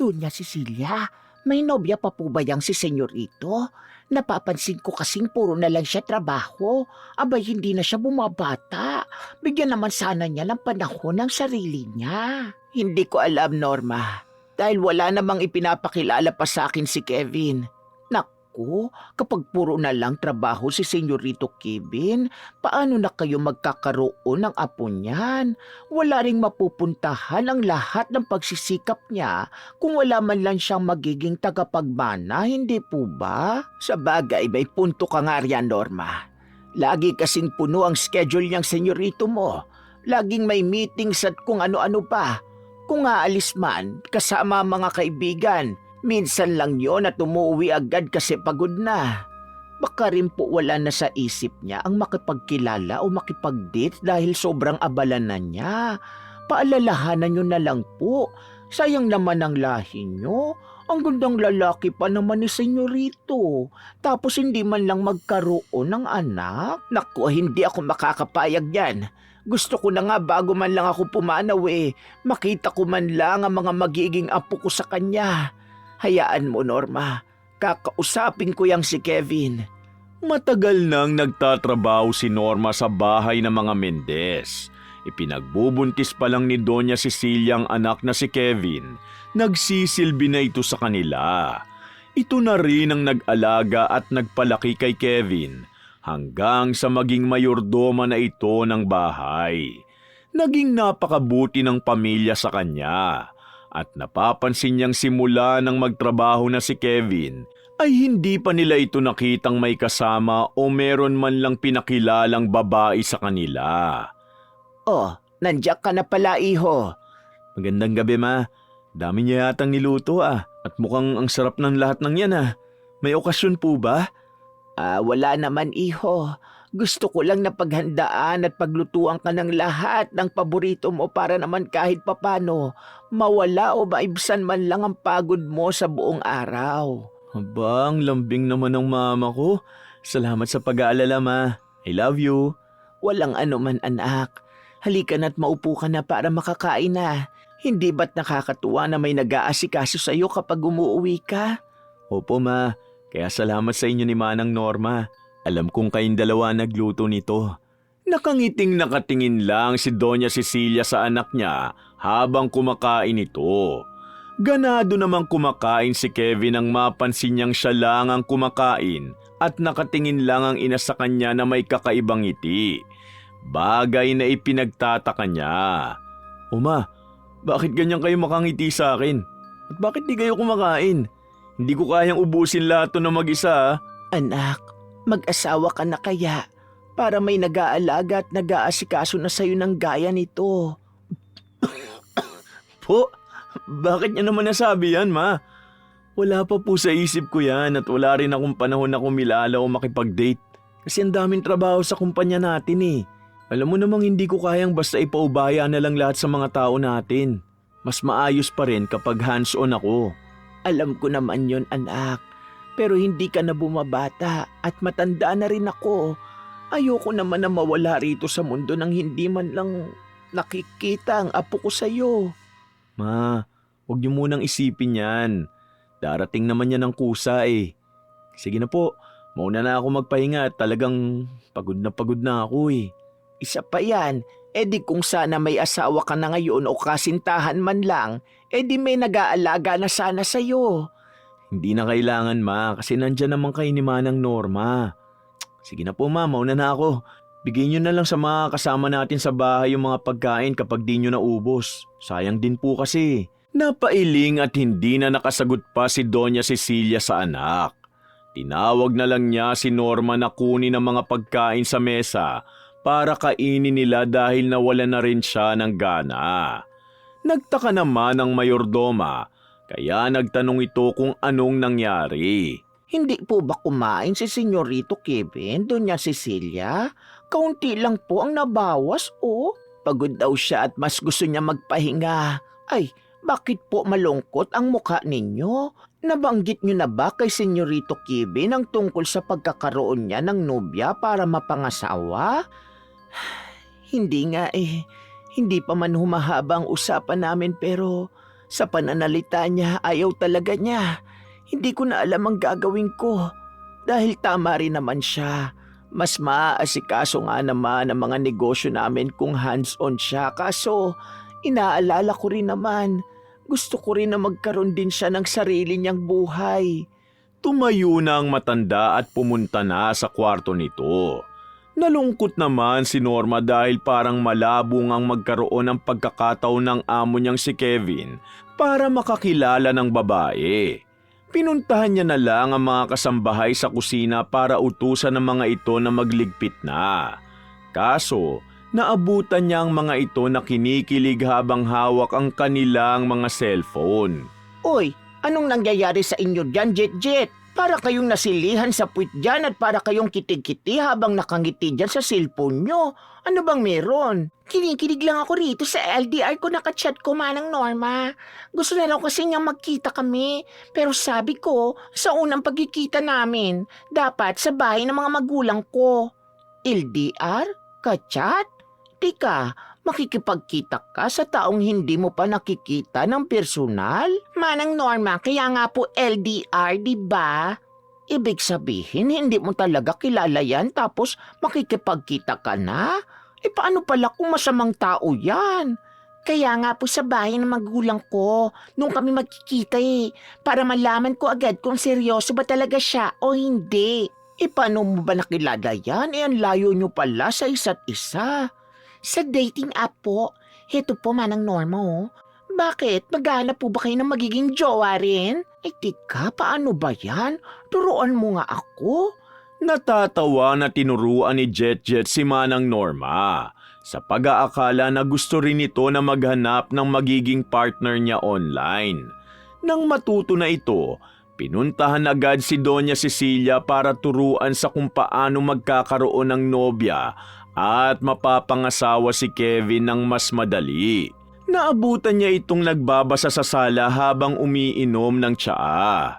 Doña Cecilia, may nobya pa po ba yang si Senyorito? Napapansin ko kasing puro na lang siya trabaho. Abay, hindi na siya bumabata. Bigyan naman sana niya ng panahon ng sarili niya. Hindi ko alam, Norma. Dahil wala namang ipinapakilala pa sa akin si Kevin. Naku, kapag puro na lang trabaho si Senyorito Kevin, paano na kayo magkakaroon ng apo niyan? Wala ring mapupuntahan ang lahat ng pagsisikap niya kung wala man lang siyang magiging tagapagmana, hindi po ba? Sa bagay, may punto ka nga riyan, Norma. Lagi kasing puno ang schedule niyang senyorito mo. Laging may meetings at kung ano-ano pa. Kung aalis man, kasama ang mga kaibigan, minsan lang yon at umuwi agad kasi pagod na. Baka rin po wala na sa isip niya ang makipagkilala o makipag-date dahil sobrang abala na niya. Paalalahanan niyo na lang po. Sayang naman ang lahi niyo. Ang gandang lalaki pa naman ni Senyorito. Tapos hindi man lang magkaroon ng anak. Naku, hindi ako makakapayag yan. Gusto ko na nga bago man lang ako pumanaw makita ko man lang ang mga magiging apo ko sa kanya. Hayaan mo, Norma. Kakausapin ko yang si Kevin. Matagal nang nagtatrabaho si Norma sa bahay ng mga Mendez. Ipinagbubuntis pa lang ni Doña Cecilia ang anak na si Kevin. Nagsisilbi na ito sa kanila. Ito na rin ang nag-alaga at nagpalaki kay Kevin hanggang sa maging mayordoma na ito ng bahay. Naging napakabuti ng pamilya sa kanya at napapansin niyang simula nang magtrabaho na si Kevin ay hindi pa nila ito nakitang may kasama o meron man lang pinakilalang babae sa kanila. Oh, nandiyan ka na pala, iho. Magandang gabi, ma. Dami niya yatang niluto at mukhang ang sarap ng lahat ng yan . May okasyon po ba? Wala naman, iho. Gusto ko lang na paghandaan at paglutuan ka ng lahat ng paborito mo para naman kahit papano mawala o maibsan man lang ang pagod mo sa buong araw. Aba, ang lambing naman ng mama ko. Salamat sa pag-aalala, ma. I love you. Walang anuman, anak. Halika na't maupo ka na para makakain na. Hindi ba't nakakatuwa na may nag-aasikaso sa iyo kapag umuwi ka? Opo, ma. Kaya salamat sa inyo ni Manang Norma. Alam kong kayong dalawa nagluto nito. Nakangiting nakatingin lang si Doña Cecilia sa anak niya habang kumakain ito. Ganado namang kumakain si Kevin nang mapansin niyang siya lang ang kumakain at nakatingin lang ang ina sa kanya na may kakaibang ngiti. Bagay na ipinagtataka niya. Uma, bakit ganyan kayo makangiti sa akin? At bakit di kayo kumakain? Hindi ko kayang ubusin lahat to na mag-isa . Anak, mag-asawa ka na kaya para may nag-aalaga at nag-aasikaso na sa'yo ng gaya nito. Po, bakit niya naman nasabi yan, ma? Wala pa po sa isip ko yan at wala rin akong panahon na kumilala o makipag-date. Kasi ang daming trabaho sa kumpanya natin . Alam mo namang hindi ko kayang basta ipaubaya na lang lahat sa mga tao natin. Mas maayos pa rin kapag hands-on ako. Alam ko naman yon, anak. Pero hindi ka na bumabata at matanda na rin ako. Ayoko naman na mawala rito sa mundo nang hindi man lang nakikita ang apo ko sa'yo. Ma, huwag niyo munang isipin yan. Darating naman yan ng kusa . Sige na po, mauna na ako magpahinga at talagang pagod na ako . Isa pa yan, di kung sana may asawa ka na ngayon o kasintahan man lang, di may nag-aalaga na sana sa'yo. Hindi na kailangan, ma, kasi nandyan naman kayo ni Manang Norma. Sige na po, ma, mauna na ako. Bigyan nyo na lang sa mga kasama natin sa bahay yung mga pagkain kapag di nyo naubos. Sayang din po kasi. Napailing at hindi na nakasagot pa si Doña Cecilia sa anak. Tinawag na lang niya si Norma na kunin ang mga pagkain sa mesa para kainin nila dahil nawala na rin siya ng gana. Nagtaka naman ang mayordoma, kaya nagtanong ito kung anong nangyari. Hindi po ba kumain si Senyorito Kevin, Doña Cecilia? Kaunti lang po ang nabawas, Pagod daw siya at mas gusto niya magpahinga. Ay, bakit po malungkot ang mukha ninyo? Nabanggit niyo na ba kay Senyorito Kevin ang tungkol sa pagkakaroon niya ng nobya para mapangasawa? Hindi nga Hindi pa man humahaba ang usapan namin pero Sa pananalita niya, ayaw talaga niya. Hindi ko na alam ang gagawin ko. Dahil tama rin naman siya. Mas maaasikaso nga naman ang mga negosyo namin kung hands-on siya. Kaso, inaalala ko rin naman, gusto ko rin na magkaroon din siya ng sarili niyang buhay. Tumayo na ang matanda at pumunta na sa kwarto nito. Nalungkot naman si Norma dahil parang malabo ngang magkaroon ng pagkakataon ng amo niyang si Kevin para makakilala ng babae. Pinuntahan niya na lang ang mga kasambahay sa kusina para utusan ng mga ito na magligpit na. Kaso, naabutan niya ang mga ito na kinikilig habang hawak ang kanilang mga cellphone. Uy, anong nangyayari sa inyo dyan, Jet? Para kayong nasilihan sa puwit dyan at para kayong kitig-kiti habang nakangiti dyan sa cellphone nyo. Ano bang meron? Kinikilig lang ako rito sa LDR ko, nakachat ko Manang Norma. Gusto na raw kasi niyang magkita kami. Pero sabi ko, sa unang pagkikita namin, dapat sa bahay ng mga magulang ko. LDR? Kachat? Tika, makikipagkita ka sa taong hindi mo pa nakikita ng personal? Manang Norma, kaya nga po LDR, di ba? Ibig sabihin, hindi mo talaga kilala yan tapos makikipagkita ka na? Paano pala kung masamang tao yan? Kaya nga po sa bahay ng magulang ko, nung kami magkikita para malaman ko agad kung seryoso ba talaga siya o hindi. Paano mo ba nakilala yan? Ang layo nyo pala sa isa't isa. Sa dating app po. Heto po Manang Norma Bakit? Maghanap po ba kayo ng magiging jowa rin? Tika, paano ba yan? Turuan mo nga ako. Natatawa na tinuruan ni Jet si Manang Norma sa pag-aakala na gusto rin ito na maghanap ng magiging partner niya online. Nang matuto na ito, pinuntahan agad si Doña Cecilia para turuan sa kung paano magkakaroon ng nobya at mapapangasawa si Kevin ng mas madali. Naabutan niya itong nagbabasa sa sala habang umiinom ng tsaa.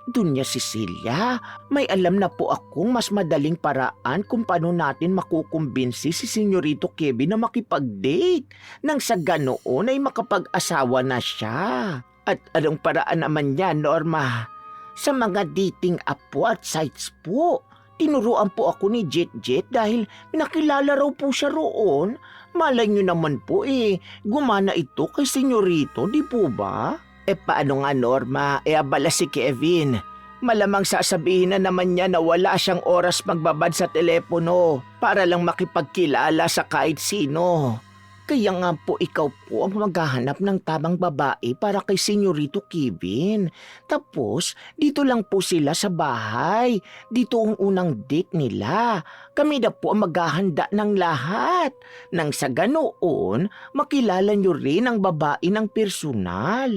Dunya Cecilia, may alam na po akong mas madaling paraan kung paano natin makukumbinsi si Senyorito Kevin na makipag-date nang sa ganoon ay makapag-asawa na siya. At anong paraan naman niya, Norma? Sa mga dating app po at sites po. Tinuruan po ako ni Jet dahil nakilala raw po siya roon. Malay niyo naman po gumana ito kay Senyorito, di po ba? Paano nga Norma, abala si Kevin. Malamang sasabihin na naman niya na wala siyang oras magbabad sa telepono para lang makipagkilala sa kahit sino. Kaya nga po ikaw po ang maghahanap ng tamang babae para kay Senyorito Kevin. Tapos, dito lang po sila sa bahay. Dito ang unang date nila. Kami na po ang maghahanda ng lahat. Nang sa ganoon, makilala niyo rin ang babae ng personal.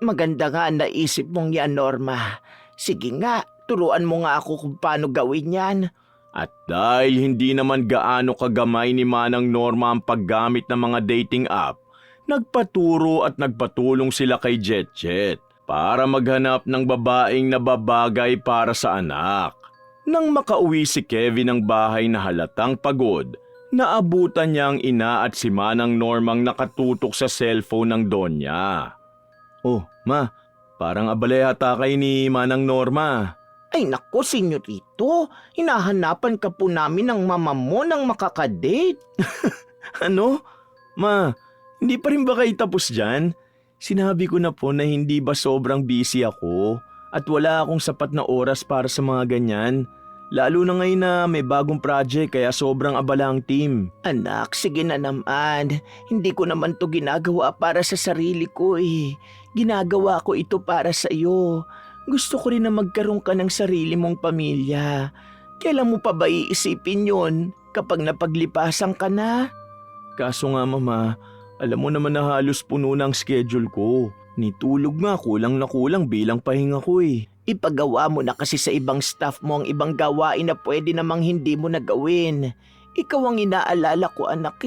Maganda nga naisip mong yan, Norma. Sige nga, turuan mo nga ako kung paano gawin yan. At dahil hindi naman gaano kagamay ni Manang Norma ang paggamit ng mga dating app, nagpaturo at nagpatulong sila kay Jet para maghanap ng babaeng nababagay para sa anak. Nang makauwi si Kevin ng bahay na halatang pagod, naabutan niya ang ina at si Manang Normang nakatutok sa cellphone ng Donya. Oh, ma, parang abala yata kayo ni Manang Norma. Ay nako, Senyorito, hinahanapan ka po namin ng mama mo nang makakadate. Ano? Ma, hindi pa rin ba kayo tapos dyan? Sinabi ko na po na hindi ba sobrang busy ako at wala akong sapat na oras para sa mga ganyan. Lalo na ngayon na may bagong project kaya sobrang abala ang team. Anak, sige na naman. Hindi ko naman to ginagawa para sa sarili ko Ginagawa ko ito para sa iyo. Gusto ko rin na magkaroon ka ng sarili mong pamilya. Kailan mo pa ba iisipin yun kapag napaglipasan ka na? Kaso nga mama, alam mo naman na halos puno na ang schedule ko. Nitulog nga kulang na kulang bilang pahinga ko Ipagawa mo na kasi sa ibang staff mo ang ibang gawain na pwede namang hindi mo nagawin. Ikaw ang inaalala ko anak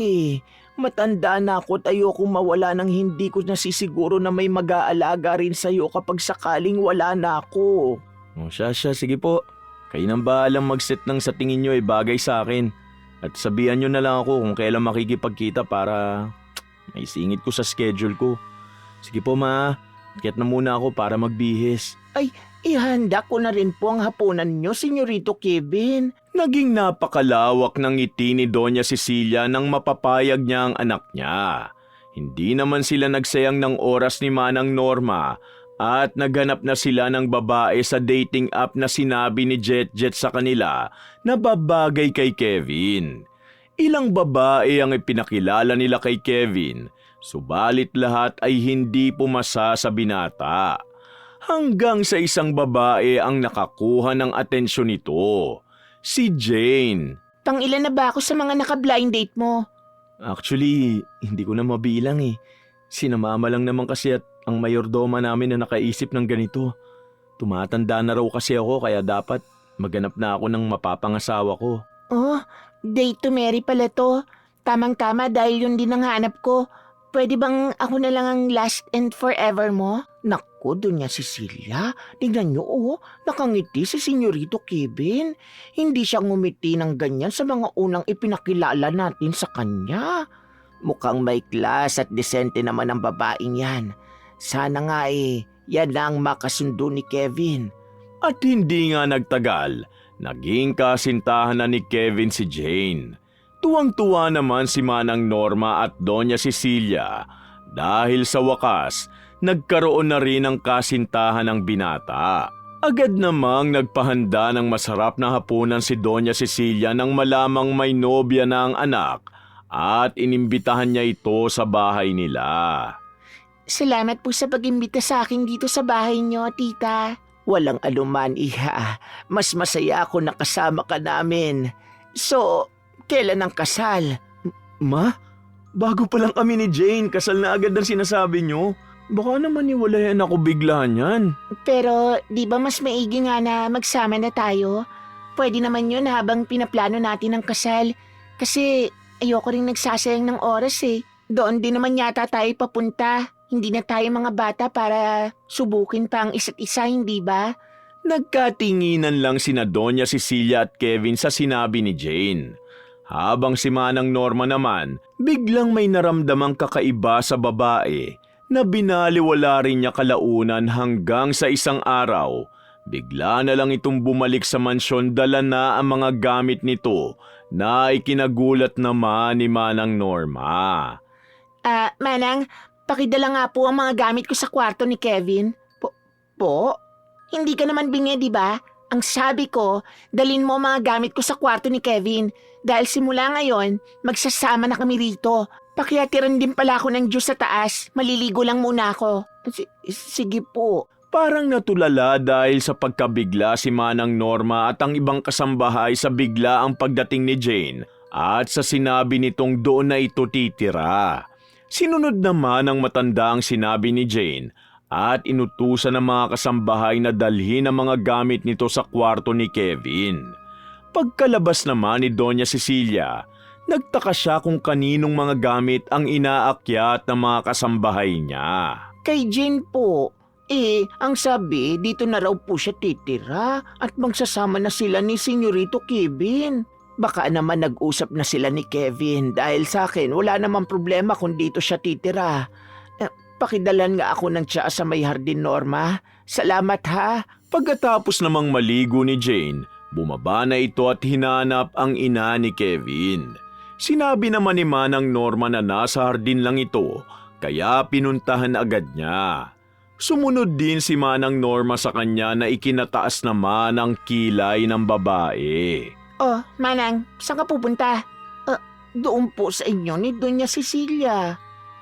Matanda na ako at ayokong mawala nang hindi ko nasisiguro na may mag-aalaga rin sa'yo kapag sakaling wala na ako. Siya, sige po. Kayo nang bahalang mag-set ng sa tingin nyo bagay sa akin. At sabihan nyo na lang ako kung kailan makikipagkita para may singit ko sa schedule ko. Sige po ma, akyat na muna ako para magbihis. Ihanda ko na rin po ang hapunan nyo, Senyorito Kevin. Naging napakalawak ng ngiti ni Doña Cecilia nang mapapayag niya ang anak niya. Hindi naman sila nagsayang ng oras ni Manang Norma at naghanap na sila ng babae sa dating app na sinabi ni Jet sa kanila na babagay kay Kevin. Ilang babae ang ipinakilala nila kay Kevin, subalit lahat ay hindi pumasa sa binata. Hanggang sa isang babae ang nakakuha ng atensyon nito, si Jane. Pang-ilan na ba ako sa mga naka-blind date mo? Actually, hindi ko na mabilang eh. Sinamama lang naman kasi at ang mayordoma namin na nakaisip ng ganito. Tumatanda na raw kasi ako kaya dapat maghanap na ako ng mapapangasawa ko. Oh, date to marry pala to. Tamang-tama dahil yun din ang hanap ko. Pwede bang ako na lang ang last and forever mo? Naku, Doña Cecilia, tingnan niyo nakangiti si Senyorito Kevin. Hindi siya ngumiti ng ganyan sa mga unang ipinakilala natin sa kanya. Mukhang may class at desente naman ang babaeng yan. Sana nga yan na ang makasundo ni Kevin. At hindi nga nagtagal, naging kasintahan na ni Kevin si Jane. Tuwang-tuwa naman si Manang Norma at Doña Cecilia dahil sa wakas, nagkaroon na rin ng kasintahan ng binata. Agad namang nagpahanda ng masarap na hapunan si Doña Cecilia nang malamang may nobya na ang anak at inimbitahan niya ito sa bahay nila. Salamat po sa pag-imbita sa akin dito sa bahay niyo, tita. Walang anuman, iha. Mas masaya ako na kasama ka namin. So, kailan ang kasal? Ma? Bago pa lang kami ni Jane, kasal na agad ang sinasabi niyo. Baka naman iwalayan ako bigla niyan. Pero di ba mas maigi nga na magsama na tayo? Pwede naman yun habang pinaplano natin ang kasal. Kasi ayoko rin nagsasayang ng oras eh. Doon din naman yata tayo papunta. Hindi na tayo mga bata para subukin pa ang isa't isa, hindi ba? Nagkatinginan lang sina Doña Cecilia at Kevin sa sinabi ni Jane. Habang si Manang Norma naman, biglang may naramdamang kakaiba sa babae na binaliwala rin niya kalaunan hanggang sa isang araw. Bigla na lang itong bumalik sa mansyon, dala na ang mga gamit nito na ikinagulat naman ni Manang Norma. Manang, pakidala nga po ang mga gamit ko sa kwarto ni Kevin. Po? Hindi ka naman bingi, di ba? Ang sabi ko, dalin mo mga gamit ko sa kwarto ni Kevin. Dahil simula ngayon, magsasama na kami rito. Pakiatiran din pala ako ng Diyos sa taas. Maliligo lang muna ako. Sige po. Parang natulala dahil sa pagkabigla si Manang Norma at ang ibang kasambahay sa bigla ang pagdating ni Jane at sa sinabi nitong doon na ito titira. Sinunod naman ang matanda ang sinabi ni Jane at inutusan ng mga kasambahay na dalhin ang mga gamit nito sa kwarto ni Kevin. Pagkalabas naman ni Doña Cecilia, nagtaka siya kung kaninong mga gamit ang inaakyat ng mga kasambahay niya. Kay Jane po. Ang sabi, dito na raw po siya titira at magsasama na sila ni Senyorito Kevin. Baka naman nag-usap na sila ni Kevin dahil sa akin wala namang problema kung dito siya titira. Pakidalan nga ako ng tsaa sa may hardin, Norma. Salamat ha. Pagkatapos namang maligo ni Jane, bumaba na ito at hinanap ang ina ni Kevin. Sinabi naman ni Manang Norma na nasa hardin lang ito, kaya pinuntahan agad niya. Sumunod din si Manang Norma sa kanya na ikinataas naman ang kilay ng babae. Oh, Manang, saan ka pupunta? Doon po sa inyo ni Doña Cecilia.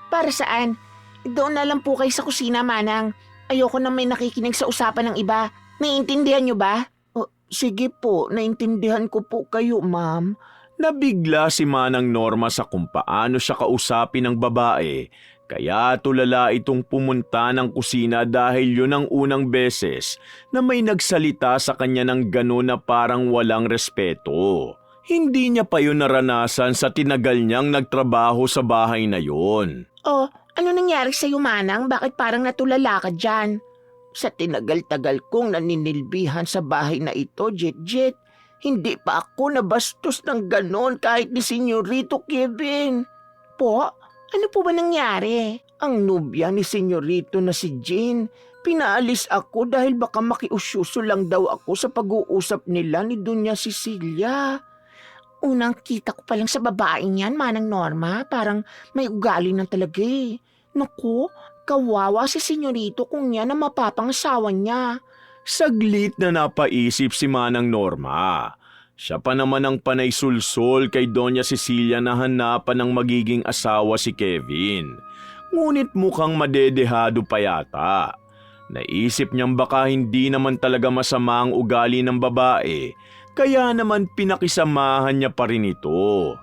Para saan? Doon na lang po kayo sa kusina, Manang. Ayoko na may nakikinig sa usapan ng iba. Naiintindihan niyo ba? Sige po, naintindihan ko po kayo, ma'am. Nabigla si Manang Norma sa kung paano siya kausapin ng babae, kaya tulala itong pumunta ng kusina dahil yun ang unang beses na may nagsalita sa kanya ng gano'n na parang walang respeto. Hindi niya pa yun naranasan sa tinagal niyang nagtrabaho sa bahay na yun. Oh, ano nangyari sa'yo, Manang? Bakit parang natulala ka dyan? Sa tinagal-tagal kong naninilbihan sa bahay na ito, Jet, hindi pa ako nabastos ng ganon kahit ni Senyorito Kevin. Po, ano po ba nangyari? ang nobya ni senyorito na si Jane. Pinaalis ako dahil baka makiusyuso lang daw ako sa pag-uusap nila ni Doña Cecilia. Unang kita ko pa lang sa babaeng yan, Manang Norma. Parang may ugali na talaga eh. Naku, kawawa si senyorito kung yan ang mapapangasawa niya. Saglit na napaisip si Manang Norma. Siya pa naman ang panay sulsol kay Doña Cecilia na hanapan ng magiging asawa si Kevin. Ngunit mukhang madedehado pa yata. Naisip niyang baka hindi naman talaga masama ang ugali ng babae, kaya naman pinakisamahan niya pa rin ito.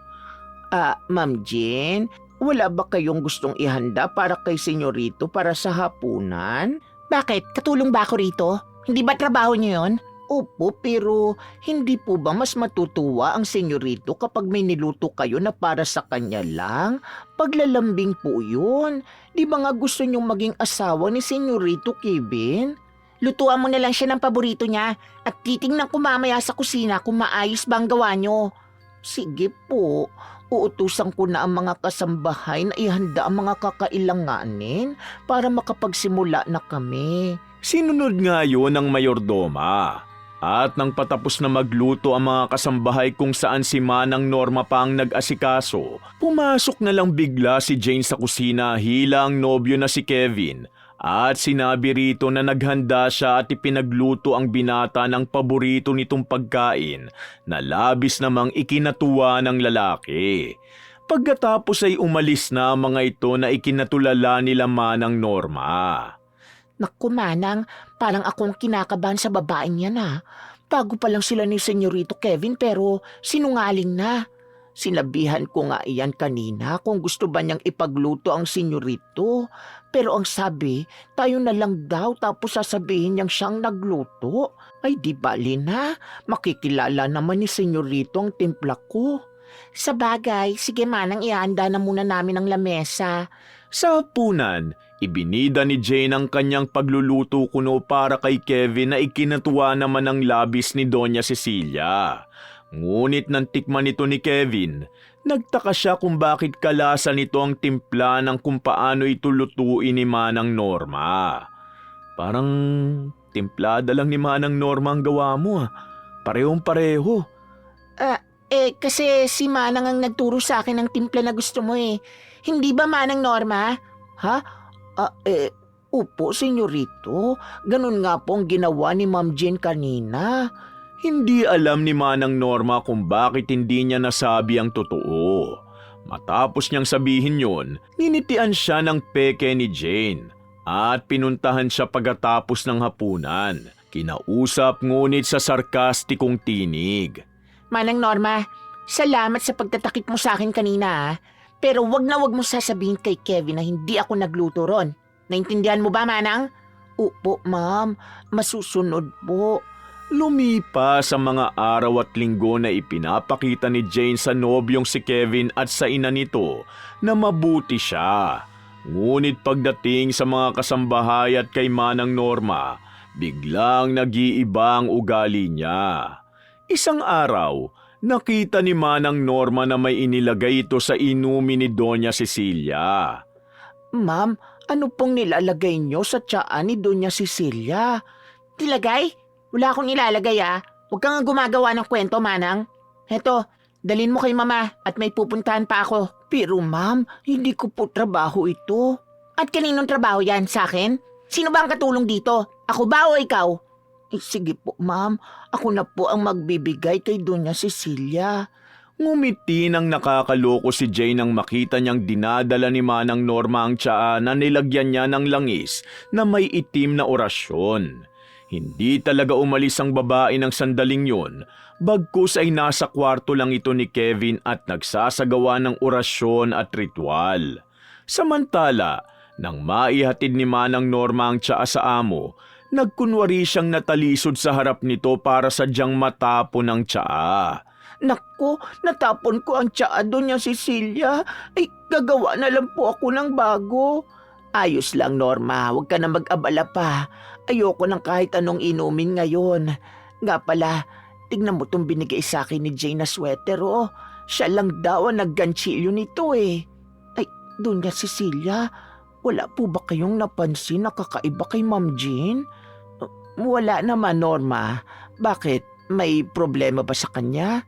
Ma'am Jane, wala ba kayong gustong ihanda para kay senyorito para sa hapunan? Bakit? Katulong ba ako rito? Hindi ba trabaho niyo yon? Opo, pero hindi po ba mas matutuwa ang senyorito kapag may niluto kayo na para sa kanya lang? Paglalambing po yun. Di ba nga gusto niyong maging asawa ni senyorito Kevin? Lutuan mo na lang siya ng paborito niya at titingnan ko mamaya sa kusina kung maayos ba ang gawa niyo. Sige po, uutusan ko na ang mga kasambahay na ihanda ang mga kakailanganin para makapagsimula na kami. Sinunod nga yun ng mayordoma. At nang patapos na magluto ang mga kasambahay kung saan si Manang Norma pa ang nag-asikaso, pumasok na lang bigla si Jane sa kusina hilang nobyo na si Kevin at sinabi rito na naghanda siya at ipinagluto ang binata ng paborito nitong pagkain na labis namang ikinatuwa ng lalaki. Pagkatapos ay umalis na ang mga ito na ikinatulala nila Manang Norma. Naku Manang, parang akong kinakabahan sa babaeng yan ah. Bago pa lang sila ni Senyorito Kevin pero sinungaling na. Sinabihan ko nga iyan kanina kung gusto ba niyang ipagluto ang senyorito. Pero ang sabi, tayo na lang daw tapos sasabihin niyang siyang nagluto. Ay di bali na, makikilala naman ni senyorito ang timpla ko. Sa bagay, sige Manang, ihanda na muna namin ang lamesa. Sa hapunan, ibinida ni Jane ang kanyang pagluluto kuno para kay Kevin na ikinatuwa naman ng labis ni Doña Cecilia. Ngunit nang tikman nito ni Kevin, nagtaka siya kung bakit kalasa nito ang timpla ng kung paano ito lutuin ni Manang Norma. Parang timplada lang ni Manang Norma ang gawa mo ah. Parehong pareho. Kasi si Manang ang nagturo sa akin ng timpla na gusto mo eh. Hindi ba Manang Norma? Ha? Upo, senyorito. Ganun nga po ang ginawa ni Ma'am Jane kanina. Hindi alam ni Manang Norma kung bakit hindi niya nasabi ang totoo. Matapos niyang sabihin yon, ninitian siya ng peke ni Jane at pinuntahan siya pagkatapos ng hapunan. Kinausap ngunit sa sarkastikong tinig. Manang Norma, salamat sa pagtatakip mo sa akin kanina ah. Pero wag mo sasabihin kay Kevin na hindi ako nagluto ron. Naintindihan mo ba, Manang? Opo, ma'am. Masusunod po. Lumipas ang mga araw at linggo na ipinapakita ni Jane sa nobyong si Kevin at sa ina nito na mabuti siya. Ngunit pagdating sa mga kasambahay at kay Manang Norma, biglang nag-iiba ang ugali niya. Isang araw, nakita ni Manang Norma na may inilagay ito sa inumin ni Doña Cecilia. Ma'am, ano pong nilalagay nyo sa tiyaan ni Doña Cecilia? Nilagay? Wala akong nilalagay ah. Huwag kang gumagawa ng kwento, Manang. Heto, dalin mo kay Mama at may pupuntahan pa ako. Pero ma'am, hindi ko po trabaho ito. At kaninong trabaho yan sa akin? Sino ba ang katulong dito? Ako ba o ikaw? Sige po, ma'am. Ako na po ang magbibigay kay Doña Cecilia. Ngumiti nang nakakaloko si Jane nang makita niyang dinadala ni Manang Norma ang tsaa na nilagyan niya ng langis na may itim na orasyon. Hindi talaga umalis ang babae ng sandaling yun, bagkus ay nasa kwarto lang ito ni Kevin at nagsasagawa ng orasyon at ritual. Samantala, nang maihatid ni Manang Norma ang tsaa sa amo, nagkunwari siyang natalisod sa harap nito para sadyang matapon ang tsaa. Naku, natapon ko ang tsaa, Doña Cecilia. Ay, gagawa na lang po ako ng bago. Ayos lang, Norma. Huwag ka na mag-abala pa. Ayoko ng kahit anong inumin ngayon. Nga pala, tignan mo itong binigay sa akin ni Jane na sweater, oh. Siya lang daw ang nagganchilyo nito eh. Ay, Doña Cecilia, Wala po ba kayong napansin na kakaiba kay Ma'am Jean? Wala naman, Norma. Bakit? May problema ba sa kanya?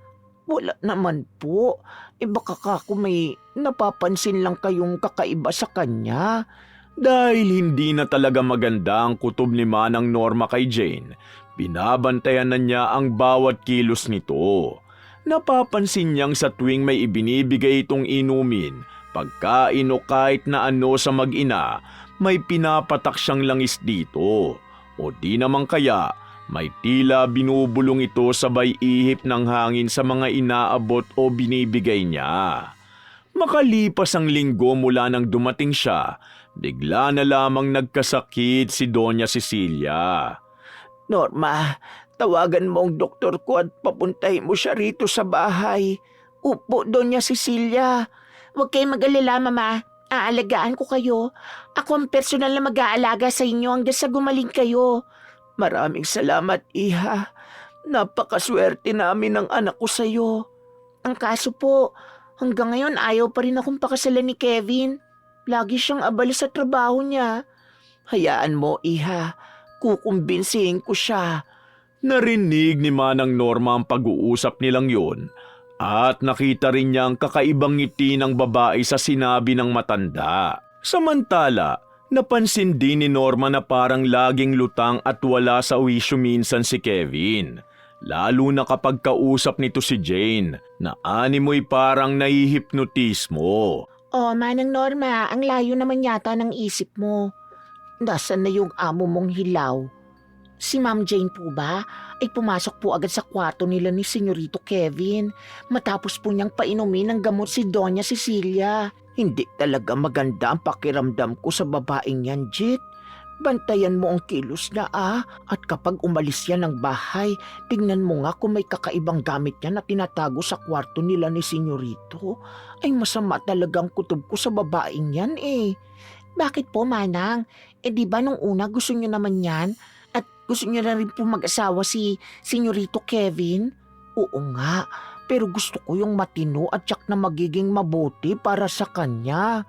Wala naman po. Baka kako may napapansin lang kayong kakaiba sa kanya. Dahil hindi na talaga maganda ang kutob ni Manang Norma kay Jane, binabantayan na niya ang bawat kilos nito. Napapansin niyang sa tuwing may ibinibigay itong inumin, pagkain o kahit na ano sa mag-ina, may pinapatak siyang langis dito. O di naman kaya, may tila binubulong ito sabay ihip ng hangin sa mga inaabot o binibigay niya. Makalipas ang linggo mula nang dumating siya, bigla na lamang nagkasakit si Doña Cecilia. Norma, tawagan mo ang doktor ko at papuntahin mo siya rito sa bahay. Upo, Doña Cecilia. Huwag kayong mag-alala, Mama. Aalagaan ko kayo. Ako ang personal na mag-aalaga sa inyo hanggang sa gumaling kayo. Maraming salamat, Iha. Napakaswerte namin ng anak ko sa'yo. Ang kaso po, hanggang ngayon ayaw pa rin akong pakasalan ni Kevin. Lagi siyang abala sa trabaho niya. Hayaan mo, Iha. Kukumbinsihin ko siya. Narinig ni Manang Norma ang pag-uusap nilang yon at nakita rin niya ang kakaibang ngiti ng babae sa sinabi ng matanda. Samantala, napansin din ni Norma na parang laging lutang at wala sa wisyo minsan si Kevin. Lalo na kapag kausap nito si Jane, na animoy parang nahihipnotismo. Oh, Manang Norma, ang layo naman yata ng isip mo. Nasaan na yung amo mong hilaw? Si Ma'am Jane po ba ay pumasok po agad sa kwarto nila ni Senyorito Kevin matapos po niyang painumin ng gamot si Doña Cecilia. Hindi talaga maganda ang pakiramdam ko sa babaeng yan, Jit. Bantayan mo ang kilos na at kapag umalis yan ng bahay, tingnan mo nga kung may kakaibang gamit yan na tinatago sa kwarto nila ni Senyorito. Ay masama talagang kutob ko sa babaeng yan eh. Bakit po, Manang? Di ba nung una gusto niyo naman yan? At gusto niyo na rin po mag-asawa si Senyorito Kevin? Oo nga, pero gusto ko yung matino at tsak na magiging mabuti para sa kanya.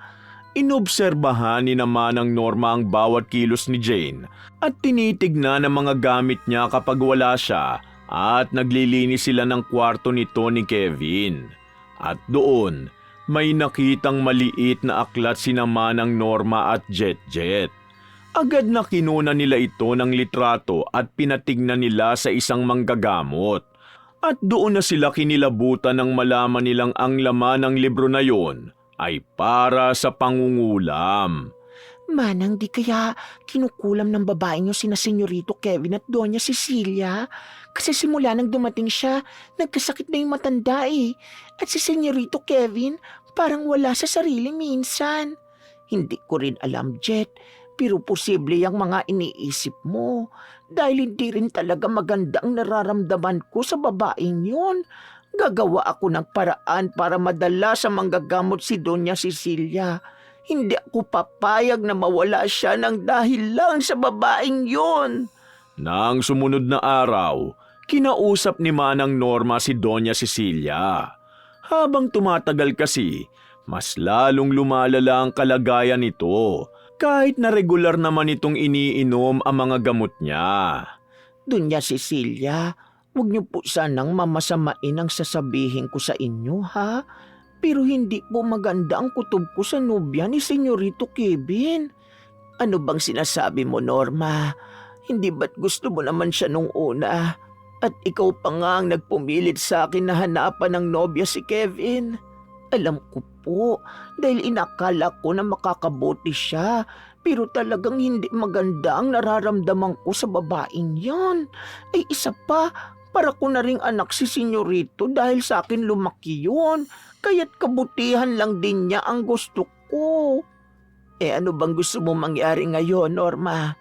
Inobserbahan ni naman ng Norma ang bawat kilos ni Jane at tinitignan ang mga gamit niya kapag wala siya at naglilinis sila ng kwarto nito ni Kevin. At doon, may nakitang maliit na aklat si naman ng Norma at Jet. Agad na kinuna nila ito ng litrato at pinatignan nila sa isang manggagamot. At doon na sila kinilabutan nang malaman nilang ang laman ng libro na yon ay para sa pangungulam. Manang, di kaya kinukulam ng babae niyo sina Senyorito Kevin at Doña Cecilia? Kasi simula nang dumating siya, nagkasakit na yung matanda eh. At si Senyorito Kevin, parang wala sa sarili minsan. Hindi ko rin alam, Jet. Pero posible yung mga iniisip mo. Dahil hindi rin talaga maganda ang nararamdaman ko sa babaeng yun. Gagawa ako ng paraan para madala sa manggagamot si Doña Cecilia. Hindi ako papayag na mawala siya ng dahil lang sa babaeng yun. Nang sumunod na araw, kinausap ni Manang Norma si Doña Cecilia. Habang tumatagal kasi, mas lalong lumalala ang kalagayan nito. Kahit na regular naman itong iniinom ang mga gamot niya. Doña Cecilia, huwag niyo po sanang mamasamain ang sasabihin ko sa inyo, ha? Pero hindi po maganda ang kutob ko sa nobya ni Senyorito Kevin. Ano bang sinasabi mo, Norma? Hindi ba't gusto mo naman siya nung una? At ikaw pa nga ang nagpumilit sa akin na hanapan ng nobya si Kevin. Alam ko po, dahil inakala ko na makakabuti siya. Pero talagang hindi maganda ang nararamdaman ko sa babaeng yan. Ay isa pa, para ko na ring anak si Senyorito dahil sa akin lumaki yun. Kaya't kabutihan lang din niya ang gusto ko. Ano bang gusto mo mangyari ngayon, Norma?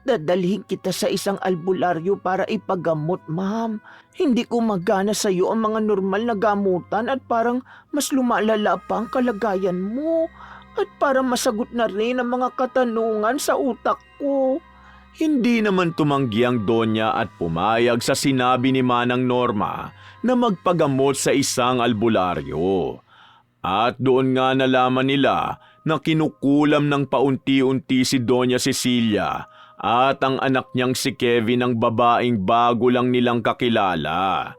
Dadalhin kita sa isang albularyo para ipagamot, ma'am. Hindi ko magana sa iyo ang mga normal na gamutan at parang mas lumalala pa ang kalagayan mo. At para masagot na rin ang mga katanungan sa utak ko. Hindi naman tumanggi ang Donya at pumayag sa sinabi ni Manang Norma na magpagamot sa isang albularyo. At doon nga nalaman nila na kinukulam ng paunti-unti si Doña Cecilia at ang anak niyang si Kevin ang babaeng bago lang nilang kakilala.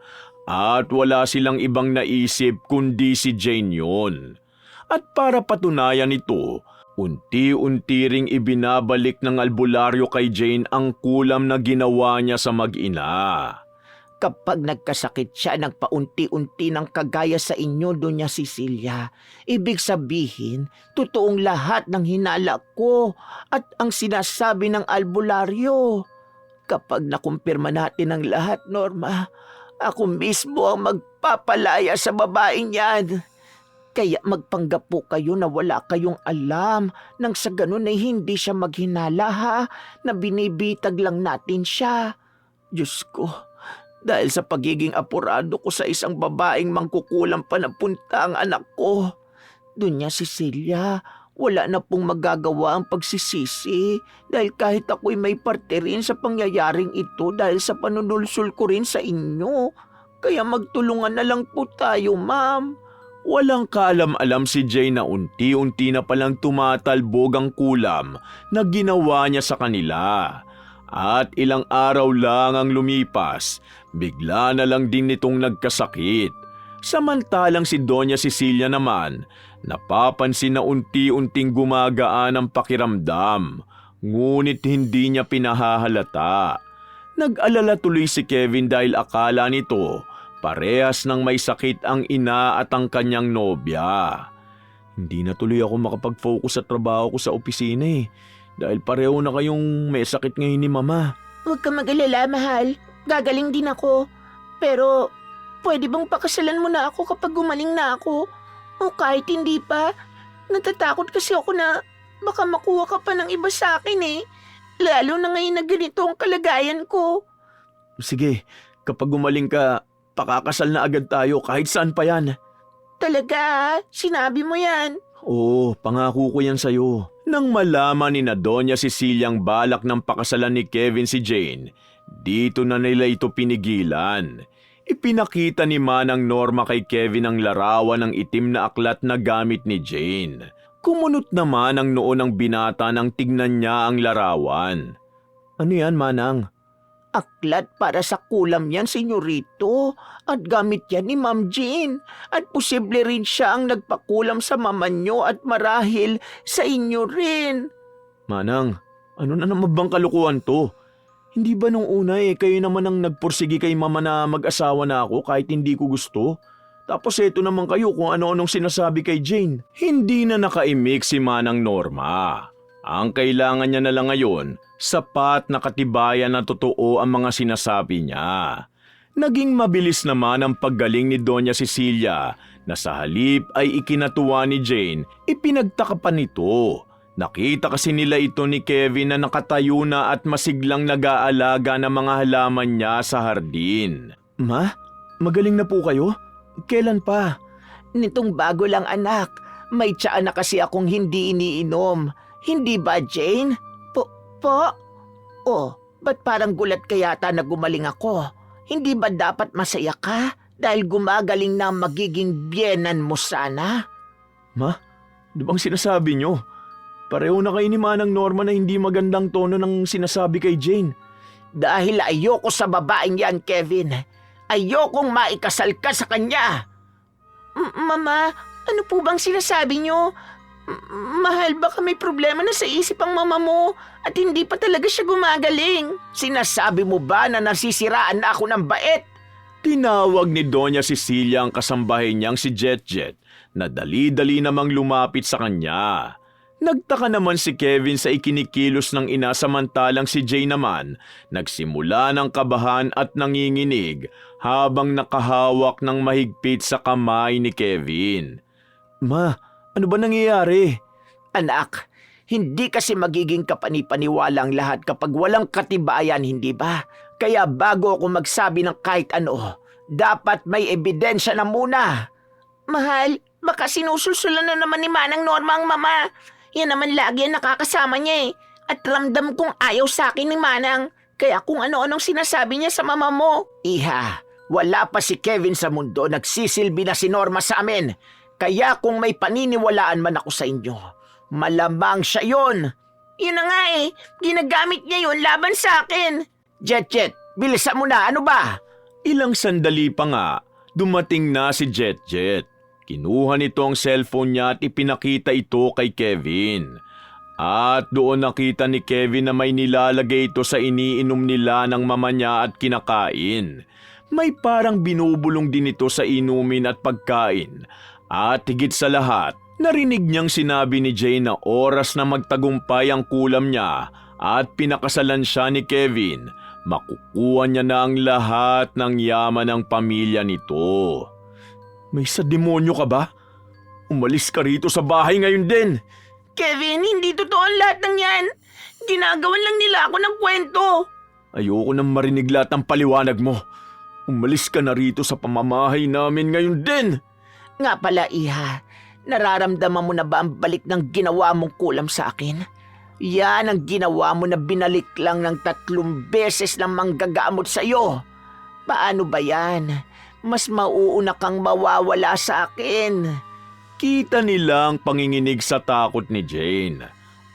At wala silang ibang naisip kundi si Jane yun. At para patunayan ito, unti-unti ring ibinabalik ng albularyo kay Jane ang kulam na ginawa niya sa mag-ina. Kapag nagkasakit siya ng paunti-unti ng kagaya sa inyo, Doña Cecilia, ibig sabihin, totoong lahat ng hinala ko at ang sinasabi ng albularyo. Kapag nakumpirma natin ang lahat, Norma, ako mismo ang magpapalaya sa babaeng yan. Kaya magpanggap po kayo na wala kayong alam nang sa ganun ay hindi siya maghinala ha, na binibitag lang natin siya. Diyos ko, dahil sa pagiging apurado ko sa isang babaeng mangkukulang pa na punta ang anak ko. Doña Cecilia, wala na pong magagawa ang pagsisisi dahil kahit ako'y may parte rin sa pangyayaring ito dahil sa panunulsul ko rin sa inyo. Kaya magtulungan na lang po tayo, ma'am. Walang kaalam-alam si Jane na unti-unti na palang tumatalbog ang kulam na ginawa niya sa kanila. At ilang araw lang ang lumipas, bigla na lang din nitong nagkasakit. Samantalang si Doña Cecilia naman, napapansin na unti-unting gumagaan ang pakiramdam, ngunit hindi niya pinahahalata. Nag-alala tuloy si Kevin dahil akala nito, parehas nang may sakit ang ina at ang kanyang nobya. Hindi na tuloy ako makapag-focus sa trabaho ko sa opisina dahil pareho na kayong may sakit ngayon ni Mama. Huwag ka mag-alala, mahal. Gagaling din ako. Pero pwede bang pakasalan mo na ako kapag gumaling na ako? O kahit hindi pa, natatakot kasi ako na baka makuha ka pa ng iba sa akin Lalo na ngayon na ganito ang kalagayan ko. Sige, kapag gumaling ka, pakakasal na agad tayo kahit saan pa yan. Talaga? Sinabi mo yan? Oo, pangako ko yan sa'yo. Nang malaman ni na Doña Cecilia ang balak ng pakasalan ni Kevin si Jane, dito na nila ito pinigilan. Ipinakita ni Manang Norma kay Kevin ang larawan ng itim na aklat na gamit ni Jane. Kumunot naman ang noo ng binata nang tignan niya ang larawan. Ano yan, Manang? Aklat para sa kulam yan, senyorito. At gamit yan ni Ma'am Jane. At posible rin siya ang nagpakulam sa mama nyo at marahil sa inyo rin. Manang, ano na naman bang kalukuhan to? Hindi ba nung una kayo naman ang nagpursigi kay Mama na mag-asawa na ako kahit hindi ko gusto? Tapos eto naman kayo kung ano-anong sinasabi kay Jane. Hindi na nakaimik si Manang Norma. Ang kailangan niya na lang ngayon, sapat na katibayan na totoo ang mga sinasabi niya. Naging mabilis naman ang paggaling ni Doña Cecilia na sa halip ay ikinatuwa ni Jane, ipinagtaka pa nito. Nakita kasi nila ito ni Kevin na nakatayo na at masiglang nag-aalaga ng mga halaman niya sa hardin. Ma, magaling na po kayo? Kailan pa? Nitong bago lang, anak. May tsaa na kasi akong hindi iniinom. Hindi ba, Jane? Po? Oh, ba't parang gulat ka yata na gumaling ako? Hindi ba dapat masaya ka dahil gumagaling na ang magiging biyenan mo sana? Ma, di bang sinasabi nyo? Pareho na kayo ni Manang Norma na hindi magandang tono ng sinasabi kay Jane. Dahil ayoko sa babaeng yan, Kevin. Ayokong maikasal ka sa kanya. Mama, ano po bang sinasabi nyo? Mahal, baka may problema na sa isip ang mama mo at hindi pa talaga siya gumagaling. Sinasabi mo ba na nasisiraan na ako ng bait? Tinawag ni Doña Cecilia ang kasambahay niyang si Jetjet na dali-dali namang lumapit sa kanya. Nagtaka naman si Kevin sa ikinikilos ng ina samantalang si Jay naman nagsimula ng kabahan at nanginginig habang nakahawak ng mahigpit sa kamay ni Kevin. Ma, ano ba nangyayari? Anak, hindi kasi magiging kapanipaniwala ang lahat kapag walang katibayan, hindi ba? Kaya bago ako magsabi ng kahit ano, dapat may ebidensya na muna. Mahal, baka sinusulsulan na naman ni Manang Norma ang mama. Yan naman lagi ang nakakasama niya At ramdam kong ayaw sa akin ni Manang. Kaya kung ano-anong sinasabi niya sa mama mo. Iha, wala pa si Kevin sa mundo. Nagsisilbi na si Norma sa amin. Kaya kung may paniniwalaan man ako sa inyo, Malamang siya yun. Yun na nga eh, ginagamit niya yun laban sa akin. Jet, bilisan mo na, ano ba? Ilang sandali pa nga, dumating na si Jet. Kinuha nito ang cellphone niya at ipinakita ito kay Kevin. At doon nakita ni Kevin na may nilalagay ito sa iniinom nila ng mama niya at kinakain. May parang binubulong din ito sa inumin at pagkain. At higit sa lahat, narinig niyang sinabi ni Jane na oras na magtagumpay ang kulam niya at pinakasalan siya ni Kevin. Makukuha niya na ang lahat ng yaman ng pamilya nito. May sa demonyo ka ba? Umalis ka rito sa bahay ngayon din. Kevin, hindi totoo ang lahat ng yan. Ginagawan lang nila ako ng kwento. Ayoko nang marinig lahat ng paliwanag mo. Umalis ka na rito sa pamamahay namin ngayon din. Nga pala, Iha, nararamdaman mo na ba ang balik ng ginawa mong kulam sa akin? Yan ang ginawa mo na binalik lang ng 3 beses ng manggagamot sa'yo. Paano ba yan? Mas mauuna kang mawawala sa akin. Kita nila ang panginginig sa takot ni Jane.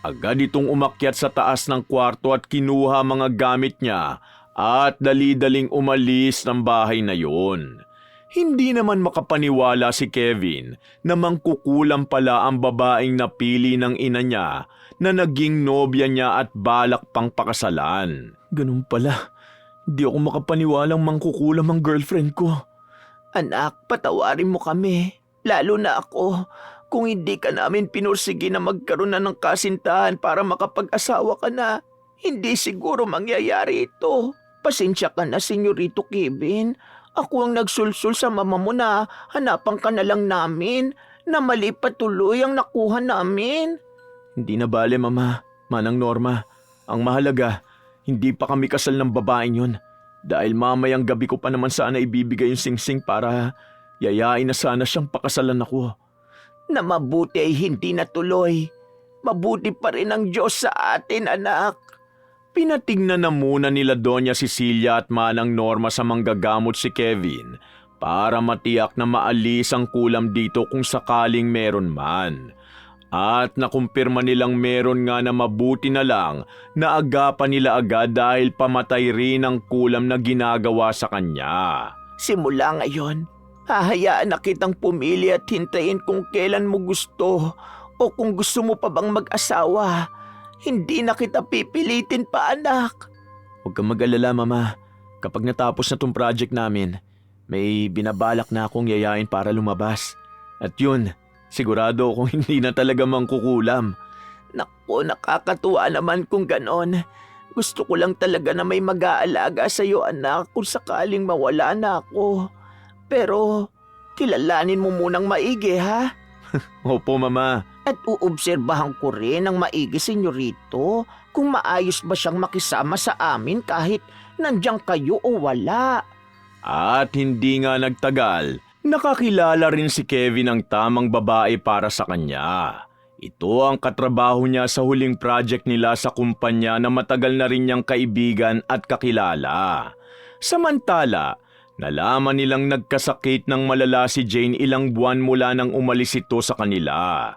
Agad itong umakyat sa taas ng kwarto at kinuha mga gamit niya at dali-daling umalis ng bahay na yon. Hindi naman makapaniwala si Kevin na mangkukulam pala ang babaeng napili ng ina niya na naging nobya niya at balak pang pakasalan. Ganun pala. Hindi ako makapaniwalang mangkukulam ang girlfriend ko. Anak, patawarin mo kami. Lalo na ako, kung hindi ka namin pinursige na magkaroon na ng kasintahan para makapag-asawa ka na, hindi siguro mangyayari ito. Pasensya ka na, Senyorito Kevin. Ako ang nagsulsul sa mama mo na hanapan ka na lang namin, na mali pa tuloy ang nakuha namin. Hindi na bale, Mama. Manang Norma. Ang mahalaga, hindi pa kami kasal ng babaeng yun. Dahil mamayang gabi ko pa naman sana ibibigay yung singsing para yayain na sana siyang pakasalan ako. Na mabuti ay hindi natuloy. Mabuti pa rin ang Diyos sa atin, anak. Pinatingnan na muna nila Doña Cecilia at Manang Norma sa manggagamot si Kevin para matiyak na maalis ang kulam dito kung sakaling meron man. At nakumpirma nilang meron nga na mabuti na lang na agapan nila agad dahil pamatay rin ang kulam na ginagawa sa kanya. Simula ngayon, hahayaan na kitang pumili at hintayin kung kailan mo gusto o kung gusto mo pa bang mag-asawa. Hindi na kita pipilitin pa, anak. Huwag kang mag-alala, Mama. Kapag natapos na tong project namin, may binabalak na akong yayain para lumabas. At yun, sigurado akong hindi na talaga mangkukulam. Naku, nakakatuwa naman kung ganon. Gusto ko lang talaga na may mag-aalaga sa iyo, anak, kung sakaling mawala na ako. Pero, kilalanin mo munang maigi, ha? Opo, Mama. At uobserbahan ko rin ng maigi, Senyorito, kung maayos ba siyang makisama sa amin kahit nandiyan kayo o wala. At hindi nga nagtagal, nakakilala rin si Kevin ng tamang babae para sa kanya. Ito ang katrabaho niya sa huling project nila sa kumpanya na matagal na rin niyang kaibigan at kakilala. Samantala, nalaman nilang nagkasakit ng malala si Jane ilang buwan mula nang umalis ito sa kanila.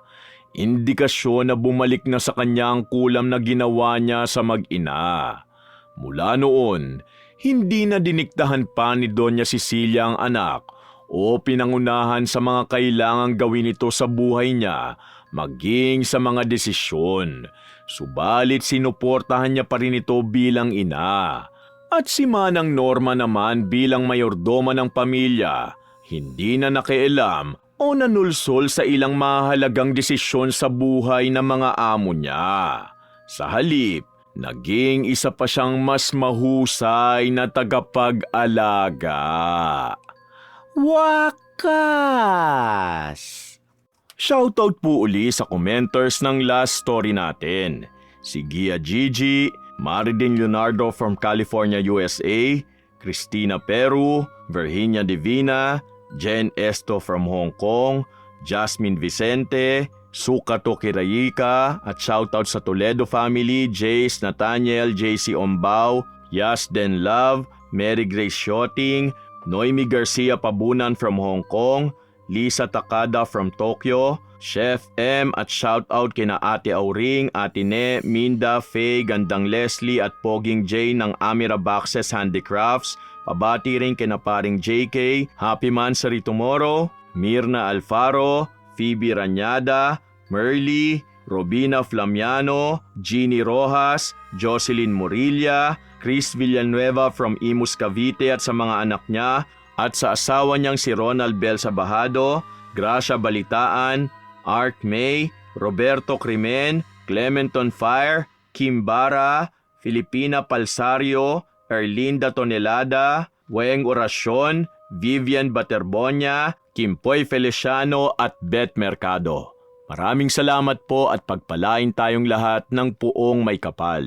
Indikasyon na bumalik na sa kanya ang kulam na ginawa niya sa mag-ina. Mula noon, hindi na diniktahan pa ni Doña Cecilia ang anak o pinangunahan sa mga kailangang gawin ito sa buhay niya maging sa mga desisyon. Subalit sinuportahan niya pa rin ito bilang ina. At si Manang Norma naman bilang mayordoma ng pamilya, hindi na nakialam o nanulsol sa ilang mahalagang desisyon sa buhay ng mga amo niya. Sa halip, naging isa pa siyang mas mahusay na tagapag-alaga. Wakas! Shoutout po uli sa commenters ng last story natin. Si Gia Gigi, Maridin Leonardo from California, USA, Cristina Peru, Virginia Divina, Jen Esto from Hong Kong, Jasmine Vicente, Sukato Kirayika, at shoutout sa Toledo family, Jace, Nathaniel, JC Ombao, Yasden Love, Mary Grace Shotting, Noemi Garcia Pabunan from Hong Kong, Lisa Takada from Tokyo, Chef M at shoutout kina Ate Auring, Ate Ne, Minda, Faye, Gandang Leslie at Poging J ng Amira Boxes Handicrafts. Pabati rin kina paring JK, Happy Mansari Tomorrow, Mirna Alfaro, Phoebe Ranyada, Merly, Robina Flamiano, Jeannie Rojas, Jocelyn Morilla, Chris Villanueva from Imus Cavite at sa mga anak niya, at sa asawa niyang si Ronald Bel Sabahado, Gracia Balitaan, Art May, Roberto Crimen, Clementon Fire, Kim Bara, Filipina Palsario, Erlinda Tonelada, Weng Orasyon, Vivian Baterbonia, Kimpoy Feliciano at Beth Mercado. Maraming salamat po at pagpalain tayong lahat ng puong may kapal.